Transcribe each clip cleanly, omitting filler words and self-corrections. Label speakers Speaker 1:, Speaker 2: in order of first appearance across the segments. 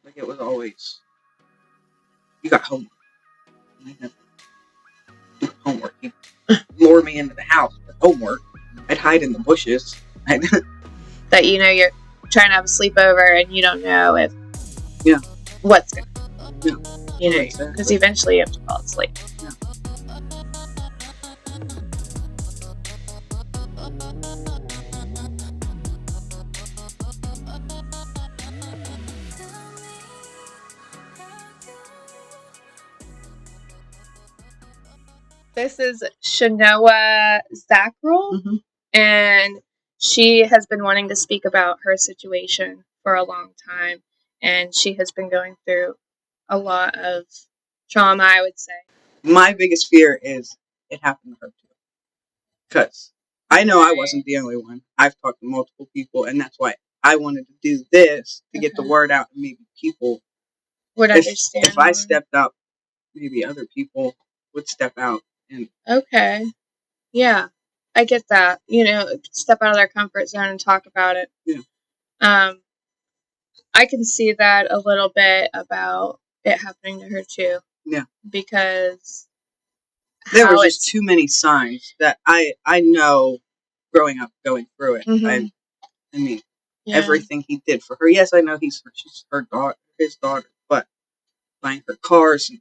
Speaker 1: Like, it was always, you got homework. And I never do homework. He'd lure me into the house for homework. I'd hide in the bushes.
Speaker 2: That you're trying to have a sleepover and you don't know if what's going to happen. Because eventually you have to fall asleep.
Speaker 1: Yeah.
Speaker 2: This is Shanowa Zackrell, and she has been wanting to speak about her situation for a long time, and she has been going through a lot of trauma, I would say.
Speaker 1: My biggest fear is it happened to her too. Because I know I wasn't the only one. I've talked to multiple people, and that's why I wanted to do this, to get the word out, and maybe people
Speaker 2: would understand.
Speaker 1: If I stepped up, maybe other people would step out.
Speaker 2: Okay. Yeah. I get that. Step out of their comfort zone and talk about it.
Speaker 1: Yeah.
Speaker 2: I can see that a little bit about it happening to her too.
Speaker 1: Yeah.
Speaker 2: Because
Speaker 1: there were just too many signs that I know growing up, going through it. I mean, everything he did for her. Yes, I know she's her daughter, his daughter, but buying her cars and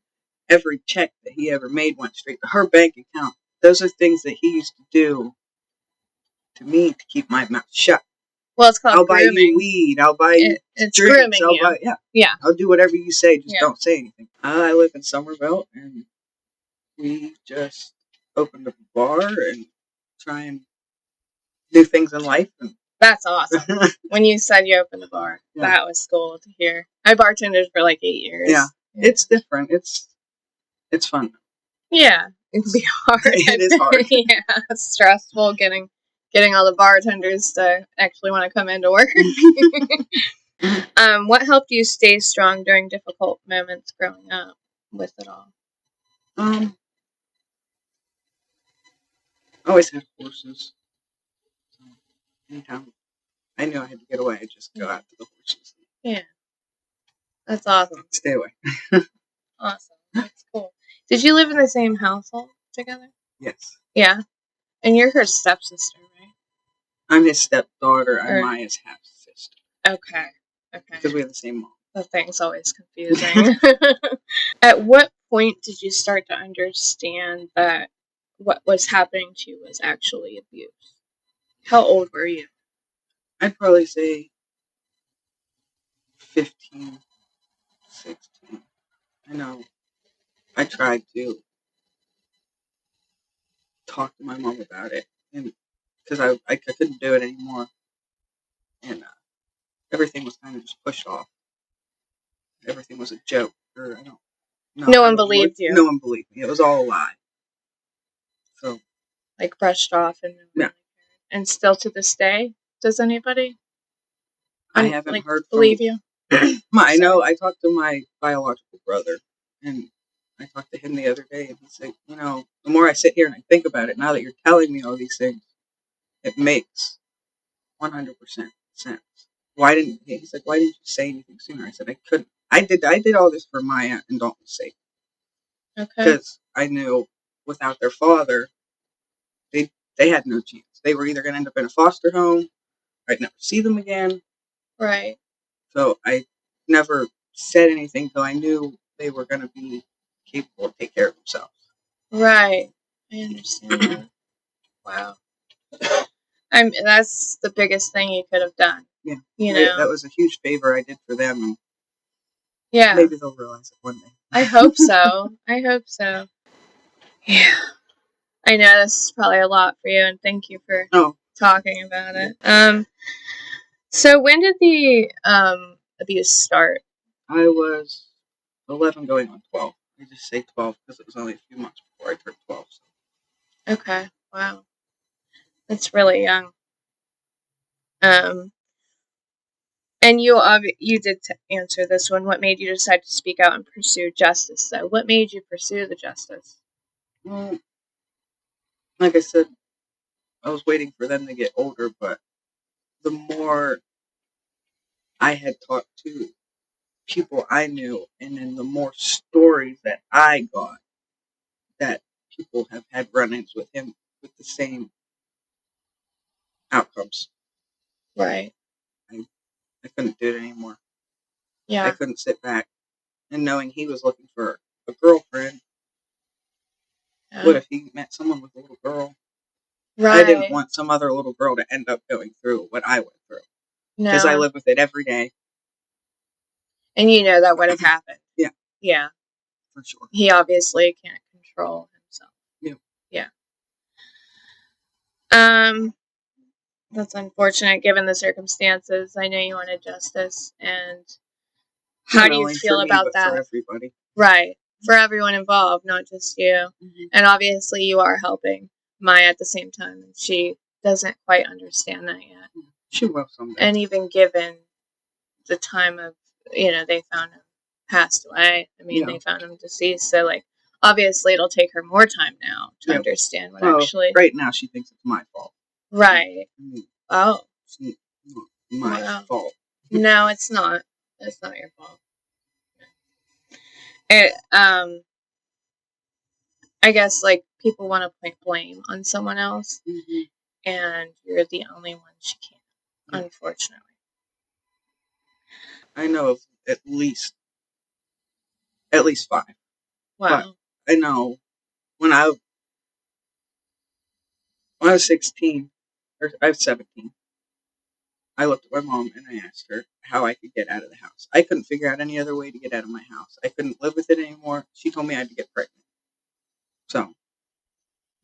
Speaker 1: every check that he ever made went straight to her bank account. Those are things that he used to do to me to keep my mouth shut.
Speaker 2: Well, it's called
Speaker 1: I'll
Speaker 2: grooming.
Speaker 1: buy you weed. I'll buy you
Speaker 2: it's
Speaker 1: drinks.
Speaker 2: Grooming,
Speaker 1: yeah. I'll do whatever you say. Just don't say anything. I live in Somerville, and we just opened up a bar and try and do things in life. And
Speaker 2: that's awesome. When you said you opened a bar, that was cool to hear. I bartended for like 8 years.
Speaker 1: Yeah. It's different. It's fun.
Speaker 2: Yeah, it can be hard.
Speaker 1: It is hard.
Speaker 2: Yeah, it's stressful getting all the bartenders to actually want to come into work. What helped you stay strong during difficult moments growing up with it all?
Speaker 1: I always had horses. So anytime I knew I had to get away, I'd just go out to the horses.
Speaker 2: Yeah. That's awesome.
Speaker 1: Stay away.
Speaker 2: Awesome. That's cool. Did you live in the same household together?
Speaker 1: Yes.
Speaker 2: Yeah. And you're her stepsister, right?
Speaker 1: I'm his stepdaughter. I'm Maya's half-sister.
Speaker 2: Okay.
Speaker 1: Because we have the same mom.
Speaker 2: The thing's always confusing. At what point did you start to understand that what was happening to you was actually abuse? How old were you?
Speaker 1: I'd probably say 15, 16. I know. I tried to talk to my mom about it, and because I couldn't do it anymore, and everything was kind of just pushed off. Everything was a joke, or I don't know.
Speaker 2: No one believed you.
Speaker 1: No one believed me. It was all a lie. So,
Speaker 2: like, brushed off, and and still to this day, does anybody?
Speaker 1: I haven't heard from
Speaker 2: believe you.
Speaker 1: I know. I talked to my biological brother, and I talked to him the other day, and he said, the more I sit here and I think about it, now that you're telling me all these things, it makes 100% sense. He's like, why didn't you say anything sooner? I said, I couldn't. I did all this for Maya and Dalton's sake.
Speaker 2: Okay.
Speaker 1: Because I knew without their father, they had no chance. They were either going to end up in a foster home, or I'd never see them again.
Speaker 2: Right.
Speaker 1: So I never said anything till I knew they were going to be capable of taking care of themselves.
Speaker 2: Right. I understand that. Wow. That's the biggest thing you could have done.
Speaker 1: Yeah. That was a huge favor I did for them. And
Speaker 2: yeah.
Speaker 1: Maybe they'll realize it one day.
Speaker 2: I hope so. Yeah. I know this is probably a lot for you, and thank you for talking about it. So when did the abuse start?
Speaker 1: I was 11 going on 12. I just say 12 because it was only a few months before I turned 12. So.
Speaker 2: Okay. Wow. That's really young. And you did answer this one. What made you decide to speak out and pursue justice? So, what made you pursue the justice?
Speaker 1: Well, like I said, I was waiting for them to get older, but the more I had talked to people I knew, and then the more stories that I got that people have had run-ins with him with the same outcomes.
Speaker 2: Right.
Speaker 1: I couldn't do it anymore.
Speaker 2: Yeah.
Speaker 1: I couldn't sit back and knowing he was looking for a girlfriend. Yeah. What if he met someone with a little girl? Right. I didn't want some other little girl to end up going through what I went through. Because I live with it every day.
Speaker 2: And you know that would have happened.
Speaker 1: Yeah.
Speaker 2: Yeah.
Speaker 1: For sure.
Speaker 2: He obviously can't control himself.
Speaker 1: Yeah.
Speaker 2: Yeah. That's unfortunate given the circumstances. I know you wanted justice, and how do you feel about that?
Speaker 1: For everybody.
Speaker 2: Right. For everyone involved, not just you. Mm-hmm. And obviously you are helping Maya at the same time, and she doesn't quite understand that yet.
Speaker 1: She will someday.
Speaker 2: And even given the time of, they found him passed away. I mean, They found him deceased. So, obviously it'll take her more time now to understand what actually.
Speaker 1: Right now she thinks it's my fault.
Speaker 2: Right. Oh.
Speaker 1: It's not my fault.
Speaker 2: No, it's not. It's not your fault. I guess people want to point blame on someone else, mm-hmm. and you're the only one she can't, unfortunately.
Speaker 1: I know of at least 5.
Speaker 2: Wow.
Speaker 1: But I know when I was 16, or I was 17, I looked at my mom and I asked her how I could get out of the house. I couldn't figure out any other way to get out of my house. I couldn't live with it anymore. She told me I had to get pregnant. So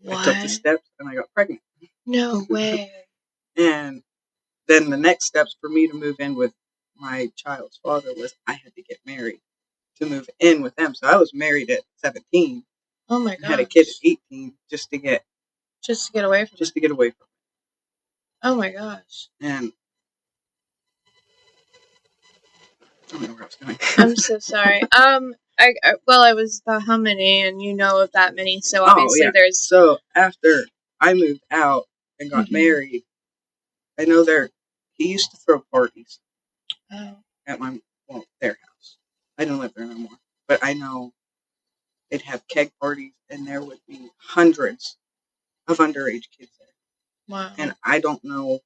Speaker 1: I took the steps and I got pregnant.
Speaker 2: No way.
Speaker 1: And then the next steps for me to move in with my child's father was I had to get married to move in with them. So I was married at 17.
Speaker 2: Oh my god.
Speaker 1: Had a kid at 18 just to get
Speaker 2: away from
Speaker 1: to get away from it.
Speaker 2: Oh my gosh.
Speaker 1: And I don't know where I was going.
Speaker 2: I'm so sorry. I was about how many, and you know of that many, so obviously there's.
Speaker 1: So after I moved out and got mm-hmm. married, I know he used to throw parties at their house. I don't live there no more, but I know they'd have keg parties, and there would be hundreds of underage kids there.
Speaker 2: Wow.
Speaker 1: And I don't know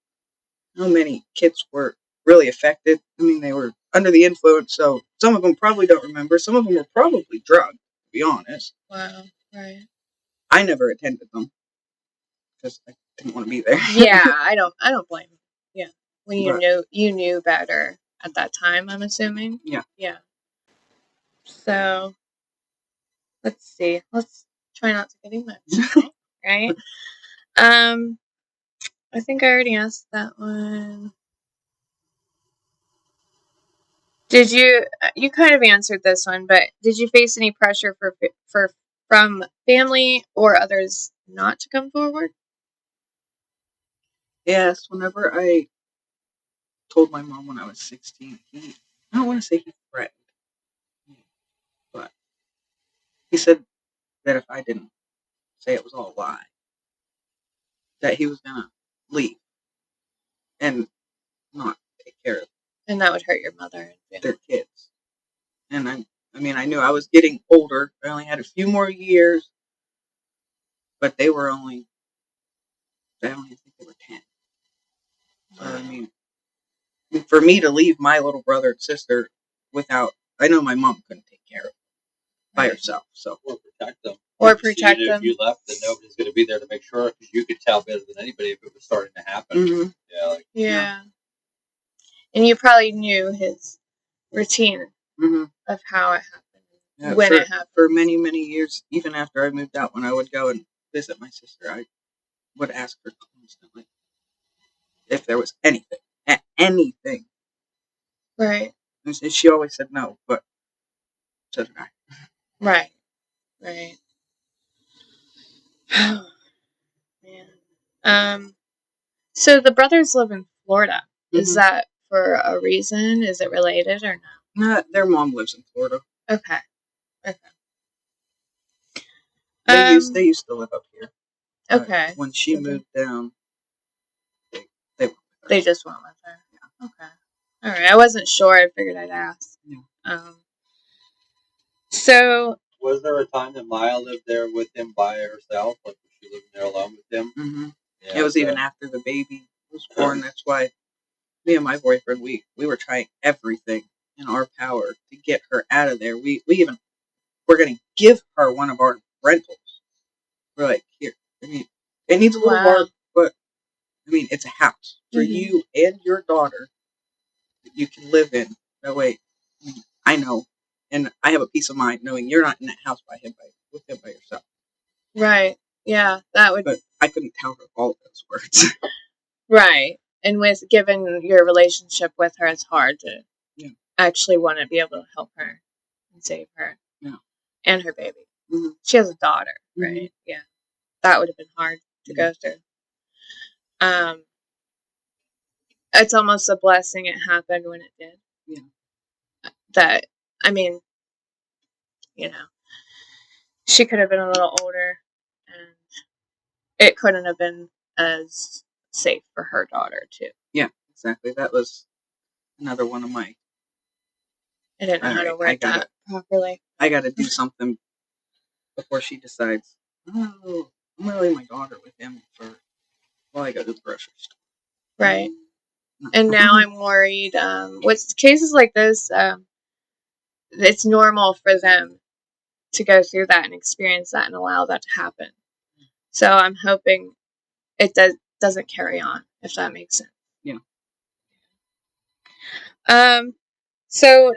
Speaker 1: how many kids were really affected. I mean, they were under the influence, so some of them probably don't remember. Some of them were probably drugged, to be honest.
Speaker 2: Wow, right.
Speaker 1: I never attended them because I didn't want to be there.
Speaker 2: Yeah, I don't blame you. Yeah, when you knew better at that time, I'm assuming.
Speaker 1: Yeah.
Speaker 2: Yeah. So, let's see. Let's try not to get emotional, right? I think I already asked that one. Did you kind of answered this one, but did you face any pressure from family or others not to come forward?
Speaker 1: Yes, whenever I told my mom when I was 16, I don't want to say he threatened, but he said that if I didn't say it was all a lie, that he was going to leave and not take care of them.
Speaker 2: And that would hurt your mother and
Speaker 1: their kids. And I knew I was getting older. I only had a few more years, but I only think they were 10. So, I mean, for me to leave my little brother and sister I know my mom couldn't take care of them by herself. So,
Speaker 3: or protect them.
Speaker 2: If
Speaker 3: you left, then nobody's going to be there to make sure, because you could tell better than anybody if it was starting to happen.
Speaker 1: Mm-hmm.
Speaker 2: Yeah. And you probably knew his routine
Speaker 1: mm-hmm.
Speaker 2: of how it happened, it happened.
Speaker 1: For many, many years, even after I moved out, when I would go and visit my sister, I would ask her constantly if there was anything. Anything.
Speaker 2: Right.
Speaker 1: And she always said no, but so did I.
Speaker 2: Right. Oh, man. So the brothers live in Florida. Mm-hmm. Is that for a reason? Is it related or no?
Speaker 1: No, their mom lives in Florida.
Speaker 2: Okay.
Speaker 1: They used to live up here.
Speaker 2: Okay.
Speaker 1: When she moved down,
Speaker 2: they just went with her. Yeah. Okay. All right. I wasn't sure. I figured I'd ask.
Speaker 1: Yeah.
Speaker 2: So,
Speaker 3: was there a time that Maya lived there with him by herself? Like, was she living there alone with him?
Speaker 1: Mm-hmm. Yeah, it was even after the baby was born. That's why me and my boyfriend, we were trying everything in our power to get her out of there. We're going to give her one of our rentals. We're like, here. I mean, it needs a little work, but I mean, it's a house for you and your daughter that you can live in. That way, I know, and I have a peace of mind knowing you're not in that house with him by yourself.
Speaker 2: Right. Yeah, that would.
Speaker 1: But I couldn't tell her all of those words.
Speaker 2: Right. And given your relationship with her, it's hard to actually want to be able to help her and save her.
Speaker 1: Yeah.
Speaker 2: And her baby.
Speaker 1: Mm-hmm.
Speaker 2: She has a daughter, right? Mm-hmm. Yeah. That would have been hard to go through. It's almost a blessing it happened when it did. Yeah. That, I mean, she could have been a little older and it couldn't have been as safe for her daughter, too.
Speaker 1: Yeah, exactly. That was another one of my...
Speaker 2: I didn't know how to word that properly.
Speaker 1: I got to do something before she decides, oh, I'm going to leave my daughter with him while I go to the grocery store.
Speaker 2: Right. And now I'm worried. With cases like this, it's normal for them to go through that and experience that and allow that to happen. So I'm hoping it doesn't carry on, if that makes sense.
Speaker 1: Yeah.
Speaker 2: So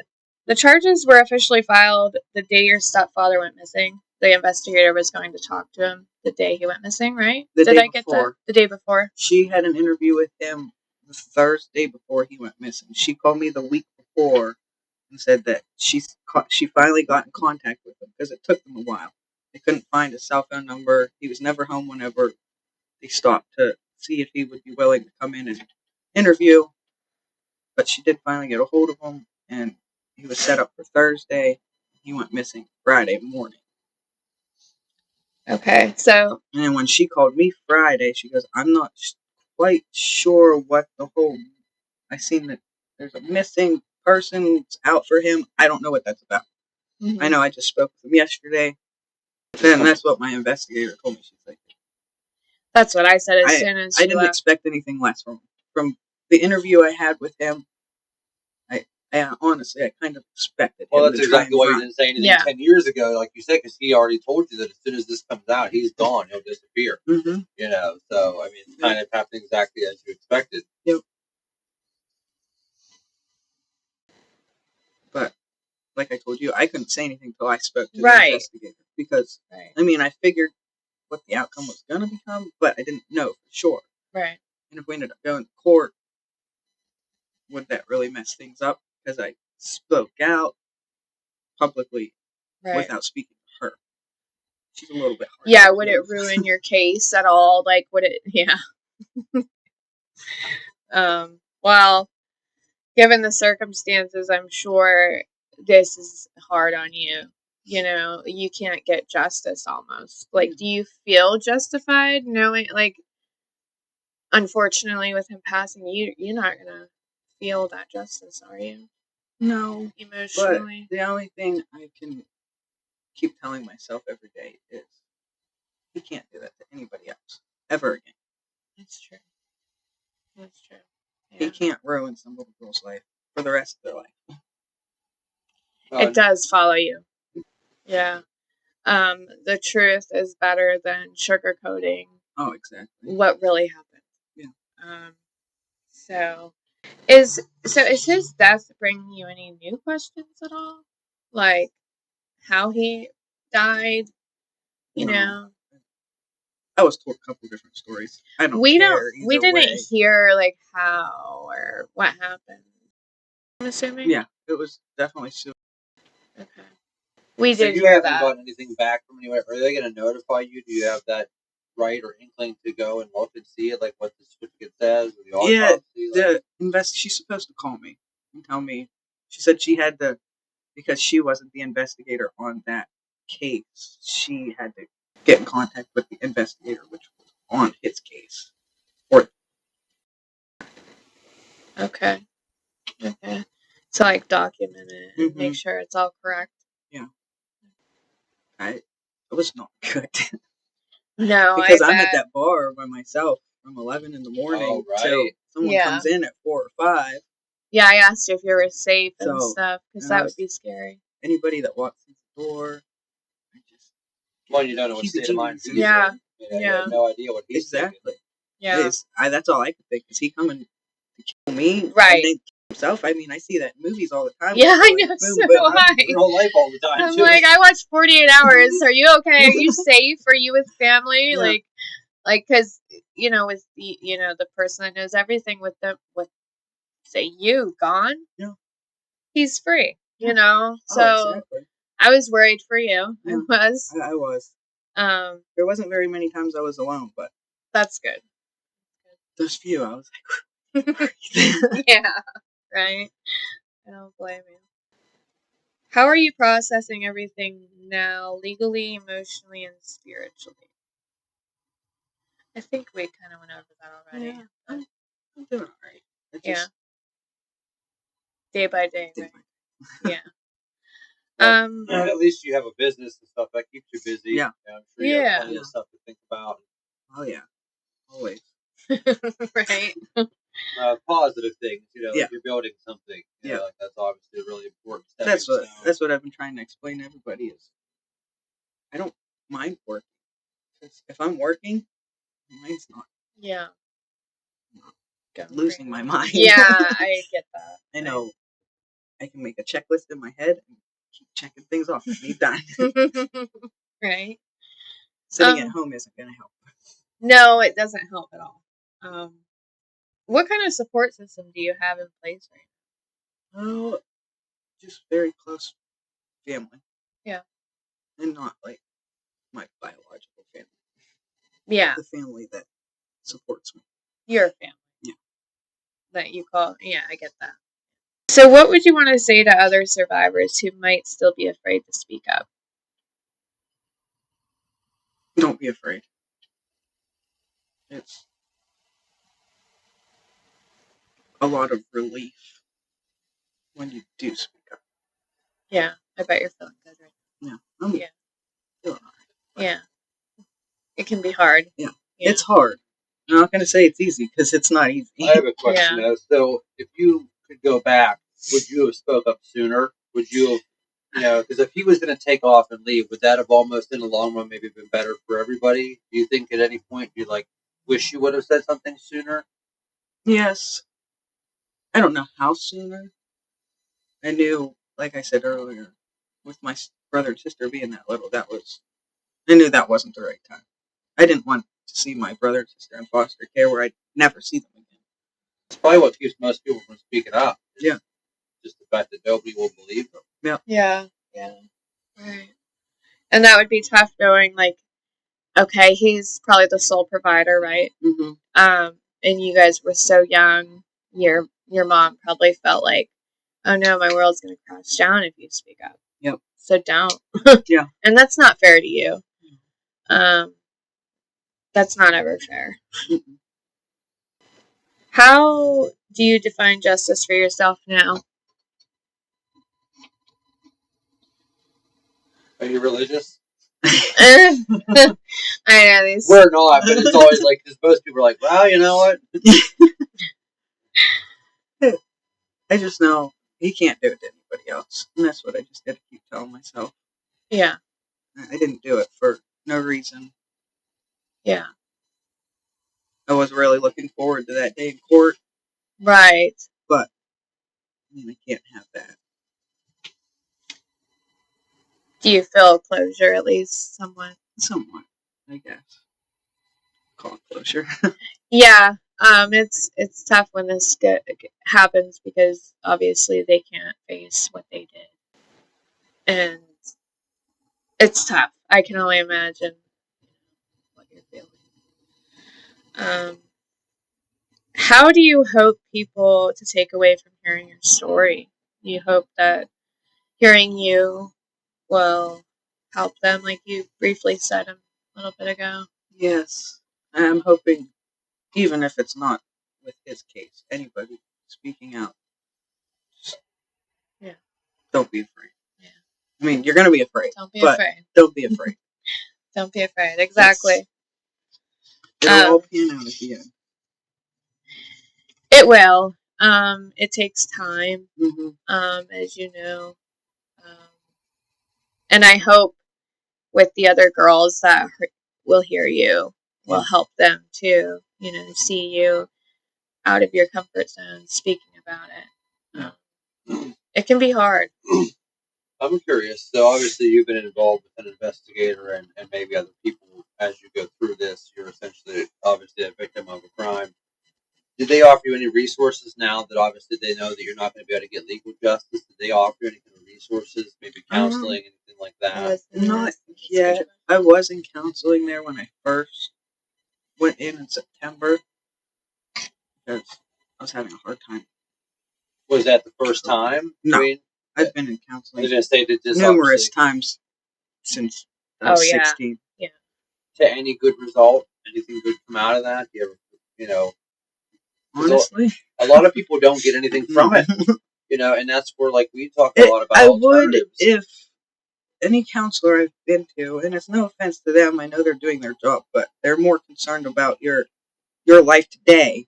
Speaker 2: the charges were officially filed the day your stepfather went missing. The investigator was going to talk to him the day he went missing, right? Did I get that? The day before?
Speaker 1: She had an interview with him the Thursday before he went missing. She called me the week before and said that she finally got in contact with him because it took them a while. They couldn't find his cell phone number. He was never home whenever they stopped to see if he would be willing to come in and interview. But she did finally get a hold of him, and he was set up for Thursday. He went missing Friday morning.
Speaker 2: Okay, so...
Speaker 1: And then when she called me Friday, she goes, I'm not quite sure what the whole... I seen that there's a missing person out for him. I don't know what that's about. Mm-hmm. I know I just spoke with him yesterday. Then that's what my investigator told me. She's like...
Speaker 2: That's what I said as soon as
Speaker 1: I didn't expect anything less from the interview I had with him. I honestly, I kind of expected him.
Speaker 3: Well, that's exactly why you didn't say anything 10 years ago, like you said, because he already told you that as soon as this comes out, he's gone. He'll disappear.
Speaker 1: Mm-hmm.
Speaker 3: So, I mean, it's kind of happened exactly as you expected.
Speaker 1: Yep. But, like I told you, I couldn't say anything until I spoke to the investigator. Because, I mean, I figured what the outcome was going to become, but I didn't know for sure.
Speaker 2: Right.
Speaker 1: And if we ended up going to court, would that really mess things up? Because I spoke out publicly without speaking to her. She's a little bit hard.
Speaker 2: Yeah, would it ruin your case at all? Like, would it? Yeah. Well, given the circumstances, I'm sure this is hard on you. You can't get justice almost. Like, do you feel justified knowing, like, unfortunately with him passing, you're not going to feel that justice, are you?
Speaker 1: No.
Speaker 2: Emotionally.
Speaker 1: But the only thing I can keep telling myself every day is he can't do that to anybody else ever again.
Speaker 2: That's true. Yeah.
Speaker 1: He can't ruin some little girl's life for the rest of their life.
Speaker 2: It does follow you. Yeah. The truth is better than sugarcoating.
Speaker 1: Oh, exactly.
Speaker 2: What really happened.
Speaker 1: Yeah.
Speaker 2: So is his death bringing you any new questions at all? Like how he died? You know.
Speaker 1: I was told a couple different stories. I don't care.
Speaker 2: We didn't hear like how or what happened. I'm assuming.
Speaker 1: Yeah, it was definitely suicide.
Speaker 2: Okay. We did hear that.
Speaker 3: You haven't gotten anything back from anywhere. Are they going to notify you? Do you have that right or inkling to go and look and see it, like what the certificate says? Or the autopsy?
Speaker 1: She's supposed to call me and tell me. She said she had to, because she wasn't the investigator on that case. She had to get in contact with the investigator, which was on his case.
Speaker 2: Okay. to like document it and make sure it's all correct.
Speaker 1: Yeah. It was not good.
Speaker 2: No,
Speaker 1: because I'm at that bar by myself from 11 in the morning till someone comes in at 4 or 5.
Speaker 2: Yeah, I asked you if you were safe and stuff, because that would be scary.
Speaker 1: Anybody that walks in the door,
Speaker 3: well, you don't know what state of mind he's in.
Speaker 2: Yeah.
Speaker 3: You have no idea what he's
Speaker 1: exactly.
Speaker 2: Thinking.
Speaker 1: Yeah. That's all I could think. Is he coming to kill me?
Speaker 2: Right.
Speaker 1: And then kill himself? I mean, I see that in movies all the time.
Speaker 2: Yeah, I know. So
Speaker 3: I. In real life all the time,
Speaker 2: I'm like, I watch 48 Hours. Are you okay? Are you safe? Are you with family?
Speaker 1: Yeah.
Speaker 2: Like, because, with the, the person that knows everything with them, say you gone, he's free, so
Speaker 1: exactly.
Speaker 2: I was worried for you.
Speaker 1: Yeah. I was. There wasn't very many times I was alone, but
Speaker 2: that's good.
Speaker 1: Those few, I was
Speaker 2: like, yeah, right. I don't blame you. How are you processing everything now, legally, emotionally, and spiritually? I think we kind of went over that already.
Speaker 1: Yeah, I'm doing all right.
Speaker 2: Day by day, right? Yeah.
Speaker 3: At least you have a business and stuff that keeps you busy.
Speaker 1: Yeah.
Speaker 3: I'm sure you have plenty of stuff to think about.
Speaker 1: Oh yeah, always.
Speaker 2: Right.
Speaker 3: Positive things, like you're building something. Like that's obviously a really important step.
Speaker 1: That's what I've been trying to explain to everybody is I don't mind working. If I'm working, my mind's not.
Speaker 2: Yeah.
Speaker 1: Losing my mind.
Speaker 2: Yeah, I get that.
Speaker 1: I know. I can make a checklist in my head and keep checking things off when I'm done.
Speaker 2: Right.
Speaker 1: Sitting at home isn't going to help.
Speaker 2: No, it doesn't help at all. What kind of support system do you have in place right now?
Speaker 1: Oh, just very close family.
Speaker 2: Yeah.
Speaker 1: And not like my biological family.
Speaker 2: Yeah.
Speaker 1: The family that supports me.
Speaker 2: Your family.
Speaker 1: Yeah.
Speaker 2: That you call. Yeah, I get that. So what would you want to say to other survivors who might still be afraid to speak up?
Speaker 1: Don't be afraid. It's a lot of relief when you do speak up.
Speaker 2: Yeah, I bet you're feeling good right
Speaker 1: now.
Speaker 2: Yeah.
Speaker 1: Feeling all right.
Speaker 2: Yeah. It can be hard.
Speaker 1: Yeah. It's hard. I'm not going to say it's easy because it's not easy.
Speaker 3: I have a question though. So if you could go back, would you have spoke up sooner? Would you have, because if he was going to take off and leave, would that have almost in the long run maybe been better for everybody? Do you think at any point you wish you would have said something sooner?
Speaker 1: Yes. I don't know how sooner. I knew, like I said earlier, with my brother and sister being that little, I knew that wasn't the right time. I didn't want to see my brother and sister in foster care where I'd never see them again.
Speaker 3: It's probably what keeps most people from speaking up.
Speaker 1: Yeah.
Speaker 3: Just the fact that nobody will believe them.
Speaker 1: Yeah.
Speaker 2: Yeah. Yeah. Right. And that would be tough knowing, okay, he's probably the sole provider, right?
Speaker 1: Mm-hmm.
Speaker 2: And you guys were so young. Your mom probably felt like, oh no, my world's going to crash down if you speak up.
Speaker 1: Yep.
Speaker 2: So don't.
Speaker 1: Yeah.
Speaker 2: And that's not fair to you. That's not ever fair.
Speaker 1: Mm-hmm.
Speaker 2: How do you define justice for yourself now?
Speaker 3: Are you religious?
Speaker 2: I know these.
Speaker 3: We're not, but it's always because most people are well, you know what?
Speaker 1: I just know he can't do it to anybody else. And that's what I just got to keep telling myself.
Speaker 2: Yeah.
Speaker 1: I didn't do it for no reason.
Speaker 2: Yeah.
Speaker 1: I was really looking forward to that day in court.
Speaker 2: Right.
Speaker 1: But I can't have that.
Speaker 2: Do you feel closure at least somewhat?
Speaker 1: Somewhat, I guess. Call it closure.
Speaker 2: Yeah. It's tough when this happens because obviously they can't face what they did. And it's tough. I can only imagine what you're feeling. How do you hope people to take away from hearing your story? Do you hope that hearing you will help them, like you briefly said a little bit ago?
Speaker 1: Yes. I'm hoping, even if it's not with his case, anybody speaking out, don't be afraid.
Speaker 2: Yeah.
Speaker 1: I mean, you're going to be afraid.
Speaker 2: Don't be afraid.
Speaker 1: Don't be afraid.
Speaker 2: Don't be afraid. Exactly.
Speaker 1: It'll all pan out at the end.
Speaker 2: It will. It takes time, as you know. And I hope with the other girls that will hear you will help them to, see you out of your comfort zone speaking about it. It can be hard.
Speaker 3: I'm curious. So obviously you've been involved with an investigator and maybe other people as you go through this. You're essentially obviously a victim of a crime. Did they offer you any resources now that obviously they know that you're not going to be able to get legal justice? Did they offer you any kind of resources, maybe counseling, anything like that?
Speaker 1: Not yet. I was in counseling there when I first went in September because I was having a hard time.
Speaker 3: Was that the first time?
Speaker 1: No, I've been in counseling.
Speaker 3: I was going to say that this
Speaker 1: numerous times since I was 16.
Speaker 2: Yeah.
Speaker 3: To any good result? Anything good come out of that? You ever,
Speaker 1: honestly,
Speaker 3: a lot of people don't get anything from it. And that's where we talk a lot about.
Speaker 1: I would if any counselor I've been to, and it's no offense to them, I know they're doing their job, but they're more concerned about your life today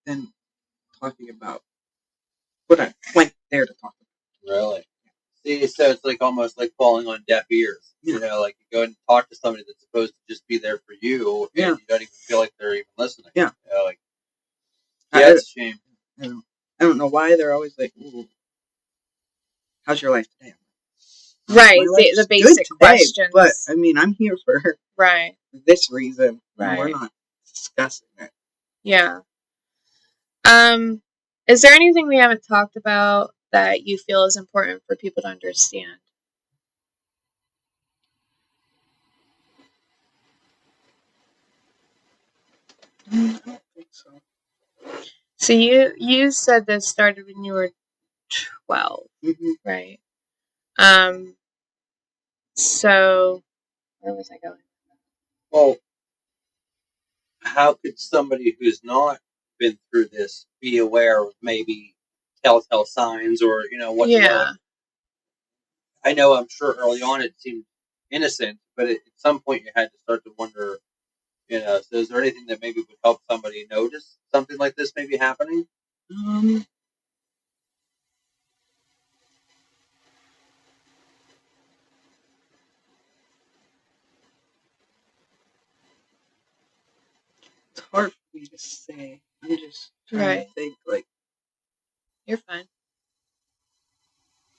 Speaker 1: than talking about what I went there to talk about.
Speaker 3: Really? See, so it's almost like falling on deaf ears. Yeah. You go and talk to somebody that's supposed to just be there for you, and you don't even feel like they're even listening. Yeah. It's a shame.
Speaker 1: I don't know why they're always like, ooh, how's your life today?
Speaker 2: Right, the basic questions.
Speaker 1: But I mean, I'm here for this reason.
Speaker 2: Right.
Speaker 1: We're not discussing it.
Speaker 2: Yeah. Is there anything we haven't talked about that you feel is important for people to understand?
Speaker 1: I don't think so.
Speaker 2: So you said this started when you were 12, right? So where was I going?
Speaker 3: Well, how could somebody who's not been through this be aware of maybe telltale signs or what?
Speaker 2: Yeah.
Speaker 3: I know. I'm sure early on it seemed innocent, but at some point you had to start to wonder. So is there anything that maybe would help somebody notice something like this maybe happening?
Speaker 1: It's hard for me to say. I'm just trying to think.
Speaker 2: You're fine.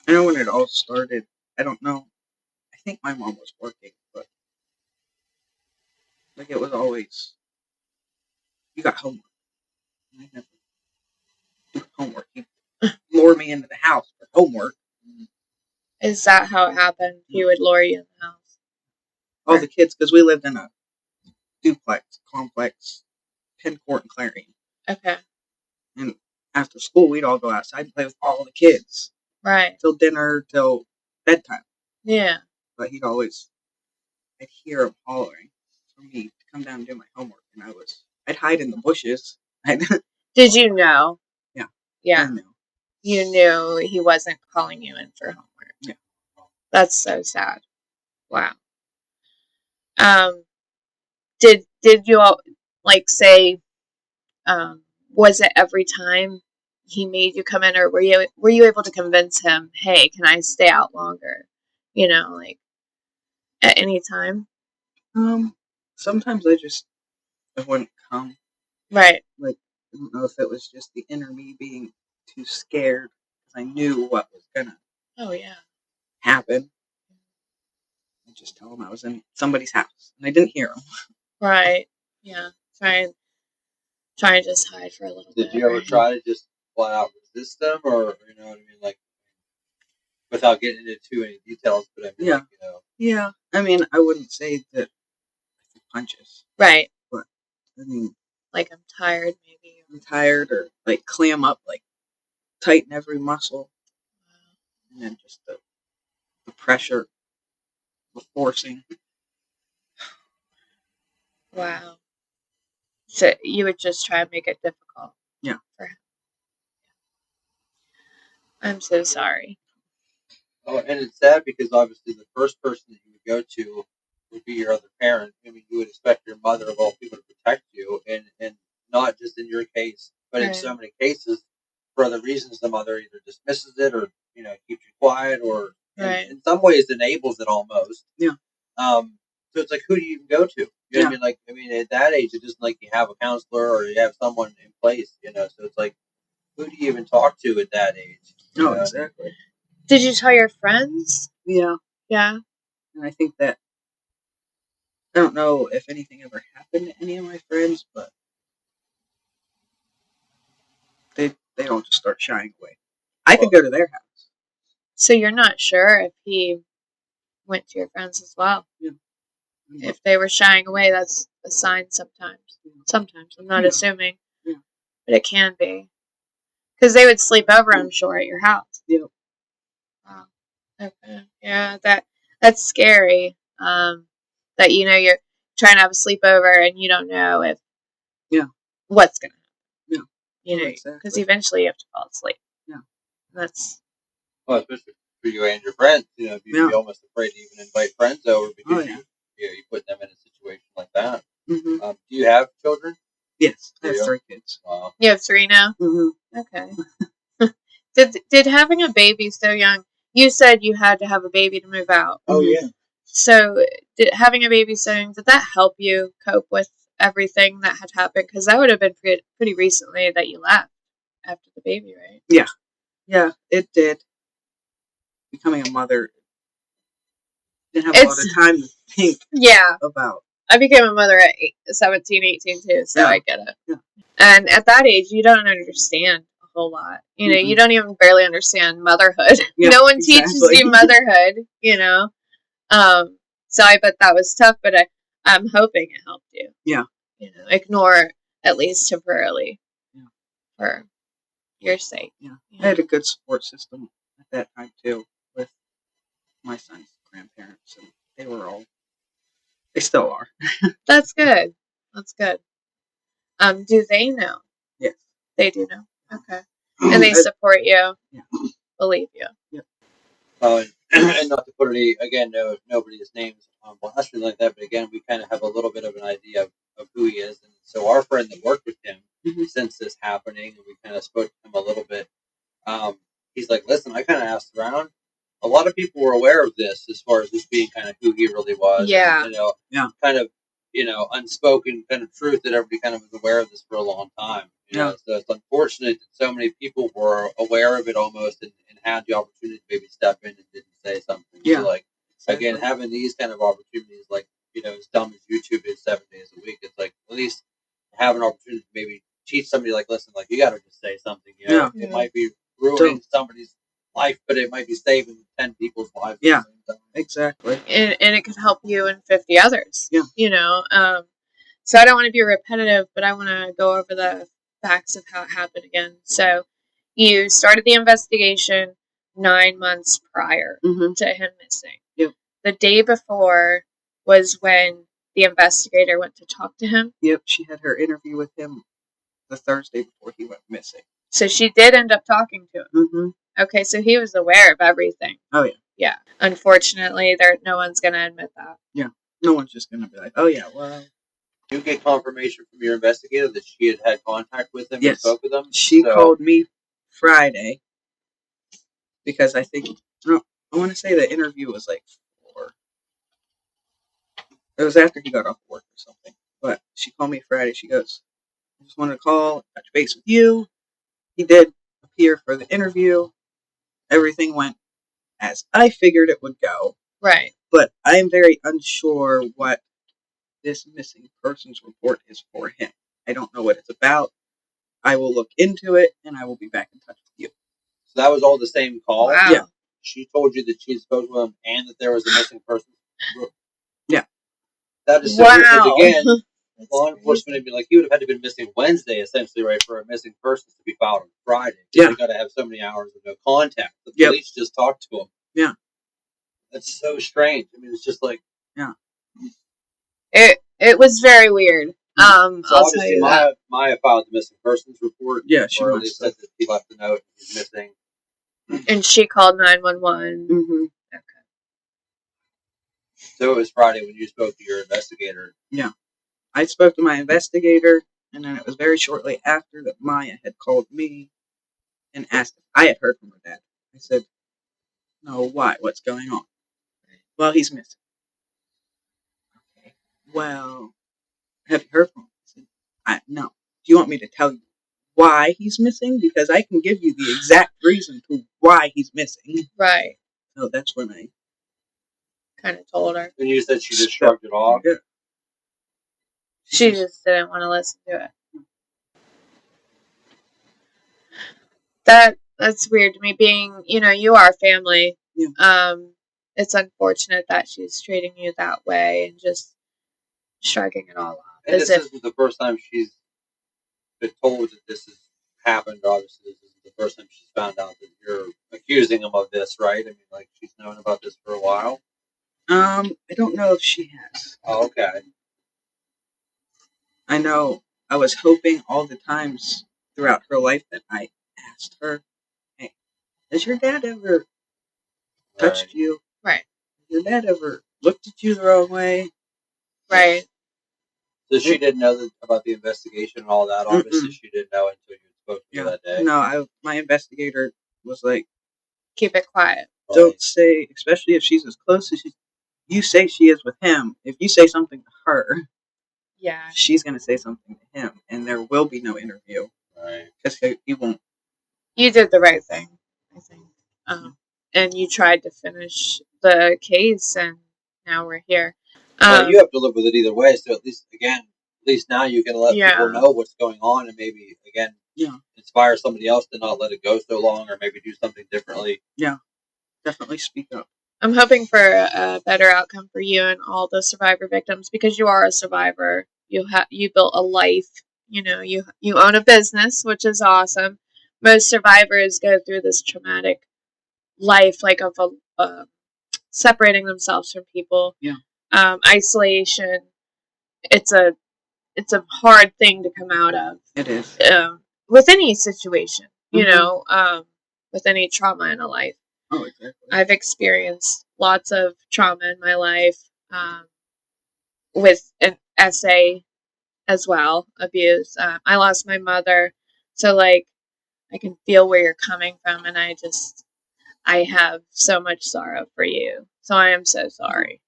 Speaker 1: I know when it all started. I don't know. I think my mom was working, but it was always, you got homework. And I never do homework. You lure me into the house for homework.
Speaker 2: Is that how it happened? He would lure you in the house?
Speaker 1: All the kids, because we lived in a duplex complex, Penn Court and Clarion. Okay. And after school, we'd all go outside and play with all the kids.
Speaker 2: Right.
Speaker 1: Till dinner, till bedtime.
Speaker 2: Yeah.
Speaker 1: But I'd hear him hollering for me to come down and do my homework. And I'd hide in the bushes.
Speaker 2: Did you know?
Speaker 1: Yeah.
Speaker 2: Yeah.
Speaker 1: I knew.
Speaker 2: You knew he wasn't calling you in for homework.
Speaker 1: Yeah.
Speaker 2: That's so sad. Wow. Did you all say, was it every time he made you come in, or were you able to convince him, hey, can I stay out longer? At any time?
Speaker 1: Sometimes I wouldn't come.
Speaker 2: Right.
Speaker 1: I don't know if it was just the inner me being too scared because I knew what was gonna happen. I just tell him I was in somebody's house and I didn't hear him.
Speaker 2: Right. Yeah. Try and just hide for a little bit.
Speaker 3: Did you ever try to just flat out resist them, or you know what I mean, without getting into too many details? But I mean,
Speaker 1: yeah. I mean, I wouldn't say that I threw punches.
Speaker 2: Right.
Speaker 1: But I mean,
Speaker 2: I'm tired, maybe.
Speaker 1: I'm tired, or clam up, tighten every muscle, and then just the pressure, the forcing.
Speaker 2: Wow. So you would just try and make it difficult.
Speaker 1: Yeah.
Speaker 2: For him. I'm so sorry.
Speaker 3: Oh, and it's sad because obviously the first person that you would go to would be your other parent. I mean, you would expect your mother of all people to protect you, and not just in your case, but in so many cases, for other reasons, the mother either dismisses it or keeps you quiet, or in some ways enables it almost.
Speaker 1: Yeah.
Speaker 3: So it's like, who do you even go to? You know what I mean? Like, at that age, it isn't like you have a counselor or you have someone in place. So it's like, who do you even talk to at that age?
Speaker 1: No, exactly.
Speaker 2: Did you tell your friends?
Speaker 1: Yeah.
Speaker 2: Yeah.
Speaker 1: And I think that, I don't know if anything ever happened to any of my friends, but they don't just start shying away. I could go to their house.
Speaker 2: So you're not sure if he went to your friends as well?
Speaker 1: Yeah.
Speaker 2: If they were shying away, that's a sign sometimes. Sometimes. I'm not assuming.
Speaker 1: Yeah.
Speaker 2: But it can be. Because they would sleep over, I'm sure, at your house.
Speaker 1: Yep.
Speaker 2: Wow. Okay. Yeah, that's scary. That you're trying to have a sleepover and you don't know if what's gonna happen. Yeah. Because eventually you have to fall asleep.
Speaker 1: Yeah.
Speaker 2: That's
Speaker 3: especially for you and your friends. You'd be almost afraid to even invite friends over because you put them in a situation like that.
Speaker 1: Mm-hmm.
Speaker 3: Do you have children?
Speaker 1: Yes, I have 3 kids.
Speaker 2: Wow. You have 3 now?
Speaker 1: Mm-hmm.
Speaker 2: Okay. Did having a baby so young? You said you had to have a baby to move out.
Speaker 3: Oh yeah.
Speaker 2: So, having a baby so young, did that help you cope with everything that had happened? Because that would have been pretty recently that you left after the baby, right?
Speaker 1: Yeah. Yeah, it did. Becoming a mother, didn't have a lot of time to think about.
Speaker 2: I became a mother at 17, 18 too, so I get it.
Speaker 1: Yeah.
Speaker 2: And at that age, you don't understand a whole lot. You don't even barely understand motherhood. Yeah, no one teaches you motherhood, So I bet that was tough, but I'm hoping it helped you.
Speaker 1: Yeah.
Speaker 2: Ignore at least temporarily for your sake.
Speaker 1: Yeah. I had a good support system at that time too, with my son's grandparents, and they still are.
Speaker 2: That's good. That's good. Do they know?
Speaker 1: Yes.
Speaker 2: They do know. Okay. And they support you.
Speaker 1: Yeah.
Speaker 2: Believe you.
Speaker 1: Yeah.
Speaker 3: And not to put nobody's names on blast or like that, but again, we kind of have a little bit of an idea of who he is. And so our friend that worked with him since this happening, and we kind of spoke to him a little bit, he's like, listen, I kind of asked around. A lot of people were aware of this as far as this being kind of who he really was.
Speaker 2: Yeah.
Speaker 3: And, kind of, unspoken kind of truth that everybody kind of was aware of this for a long time. So it's unfortunate that so many people were aware of it almost and had the opportunity to maybe step in and didn't say something.
Speaker 1: Yeah.
Speaker 3: So again, having these kind of opportunities, as dumb as YouTube is 7 days a week, it's like at least have an opportunity to maybe teach somebody listen, you got to just say something. It might be ruining somebody's life, but it might be saving 10 people's lives.
Speaker 1: Yeah, exactly.
Speaker 2: And it could help you and 50 others.
Speaker 1: Yeah.
Speaker 2: So I don't want to be repetitive, but I want to go over the facts of how it happened again. So you started the investigation 9 months prior to him missing.
Speaker 1: Yep.
Speaker 2: The day before was when the investigator went to talk to him.
Speaker 1: Yep, she had her interview with him the Thursday before he went missing.
Speaker 2: So she did end up talking to him.
Speaker 1: Mm-hmm.
Speaker 2: Okay, so he was aware of everything.
Speaker 1: Oh, yeah.
Speaker 2: Yeah. Unfortunately, no one's going to admit that.
Speaker 1: Yeah. No one's just going to be like, oh, yeah, well.
Speaker 3: Did you get confirmation from your investigator that she had contact with him and spoke with him?
Speaker 1: She called me Friday because I think, I want to say the interview was 4. It was after he got off work or something. But she called me Friday. She goes, I just wanted to call, touch base with you. He did appear for the interview. Everything went as I figured it would go.
Speaker 2: Right.
Speaker 1: But I'm very unsure what this missing persons report is for him. I don't know what it's about. I will look into it, and I will be back in touch with you.
Speaker 3: So that was all the same call?
Speaker 2: Wow.
Speaker 1: Yeah.
Speaker 3: She told you that she spoke to him and that there was a missing person?
Speaker 1: Yeah.
Speaker 3: That is so weird, because again, law enforcement would be like, he would have had to have been missing Wednesday, essentially, right, for a missing person to be filed on Friday.
Speaker 1: Yeah.
Speaker 3: They got to have so many hours of no contact. The police just talked to him.
Speaker 1: Yeah.
Speaker 3: That's so strange. I mean, it's just
Speaker 1: yeah.
Speaker 2: It was very weird.
Speaker 3: So
Speaker 2: I'll
Speaker 3: obviously
Speaker 2: tell you that.
Speaker 3: Maya filed the missing persons report.
Speaker 1: Yeah, she
Speaker 3: or at least said that he left a note, he's missing.
Speaker 2: And she called 911.
Speaker 1: Mm-hmm.
Speaker 2: Okay.
Speaker 3: So it was Friday when you spoke to your investigator.
Speaker 1: Yeah. I spoke to my investigator, and then it was very shortly after that Maya had called me and asked if I had heard from her dad. I said, no, why? What's going on? Well, he's missing. Okay. Well, have you heard from him? I said, no. Do you want me to tell you why he's missing? Because I can give you the exact reason to why he's missing.
Speaker 2: Right.
Speaker 1: So that's when I
Speaker 2: kind of told her.
Speaker 3: And you said she just shrugged it off?
Speaker 1: Yeah.
Speaker 2: She just didn't want to listen to it. That's weird to me, being, you are family.
Speaker 1: Yeah.
Speaker 2: It's unfortunate that she's treating you that way and just shrugging it all off.
Speaker 3: And this isn't the first time she's been told that this has happened. Obviously, this isn't the first time she's found out that you're accusing him of this, right? I mean, like, she's known about this for a while.
Speaker 1: I don't know if she has.
Speaker 3: Oh, okay.
Speaker 1: I know I was hoping all the times throughout her life that I asked her, hey, has your dad ever touched you?
Speaker 2: Right.
Speaker 1: Has your dad ever looked at you the wrong way?
Speaker 2: Right.
Speaker 3: So she didn't know about the investigation and all that. Obviously, she didn't know until you spoke to her that day.
Speaker 1: No, my investigator was like,
Speaker 2: keep it quiet.
Speaker 1: Don't say, especially if she's as close as you say she is with him. If you say something to her,
Speaker 2: yeah,
Speaker 1: she's going to say something to him, and there will be no interview.
Speaker 3: Right.
Speaker 1: Because he won't.
Speaker 2: You did the right thing, I think. And you tried to finish the case, and now we're here.
Speaker 3: Well, you have to live with it either way. So at least now you can let people know what's going on, and maybe inspire somebody else to not let it go so long, or maybe do something differently.
Speaker 1: Yeah, definitely speak up.
Speaker 2: I'm hoping for a better outcome for you and all the survivor victims, because you are a survivor. You built a life. You own a business, which is awesome. Most survivors go through this traumatic life, like of separating themselves from people.
Speaker 1: Yeah.
Speaker 2: Isolation. It's a hard thing to come out of.
Speaker 1: It is.
Speaker 2: With any situation, with any trauma in a life.
Speaker 1: Oh, exactly.
Speaker 2: I've experienced lots of trauma in my life, with an SA as well, abuse. I lost my mother, so I can feel where you're coming from, and I have so much sorrow for you. So I am so sorry.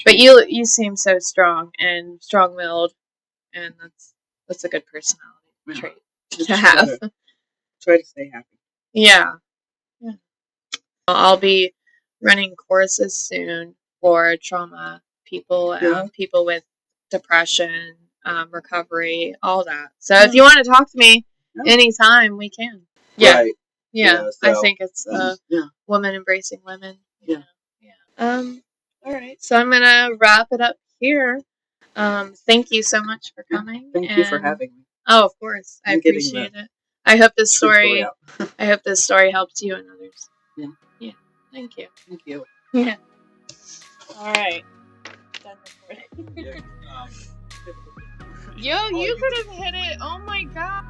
Speaker 2: But you seem so strong and strong-willed, and that's a good personality trait to have.
Speaker 1: Try to stay happy.
Speaker 2: Yeah. I'll be running courses soon for trauma people, people with depression, recovery, all that. So if you want to talk to me anytime, we can. Yeah. Right. Yeah. So, I think it's women embracing women.
Speaker 1: Yeah.
Speaker 2: All right. So I'm gonna wrap it up here. Thank you so much for coming.
Speaker 1: Thank you for having me.
Speaker 2: Oh, of course. I appreciate it. I hope this story helps you and others.
Speaker 1: Yeah.
Speaker 2: Yeah. Thank you.
Speaker 1: Thank you.
Speaker 2: Yeah. All right. Done recording. You could have hit it. Oh my god.